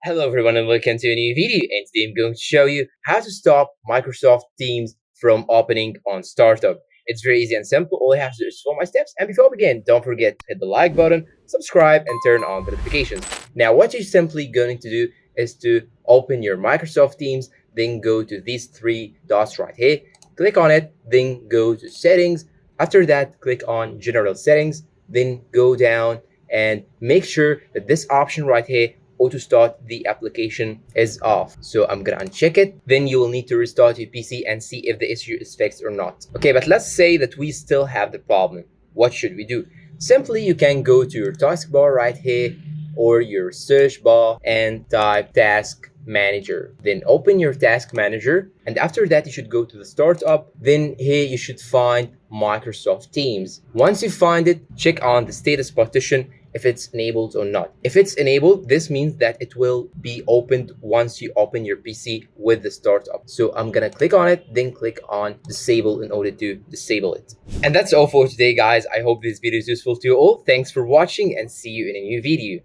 Hello everyone and welcome to a new video, and today I'm going to show you how to stop Microsoft Teams from opening on startup. It's very easy and simple. All you have to do is follow my steps, and before we begin, don't forget to hit the like button, subscribe, and turn on the notifications. Now what you're simply going to do is to open your Microsoft Teams, then go to these three dots right here, click on it, then go to settings. After that, click on general settings, then go down and make sure that this option right here, auto start the application, is off. So I'm gonna uncheck it. Then you will need to restart your PC and see if the issue is fixed or not. Okay, but let's say that we still have the problem. What should we do? Simply, you can go to your taskbar right here or your search bar and type task manager. Then open your task manager, and after that you should go to the startup. Then here you should find Microsoft Teams. Once you find it, check on the status partition if it's enabled or not. If it's enabled, this means that it will be opened once you open your PC with the startup. So I'm gonna click on it, then click on disable in order to disable it. And that's all for today, guys. I hope this video is useful to you all. Thanks for watching and see you in a new video.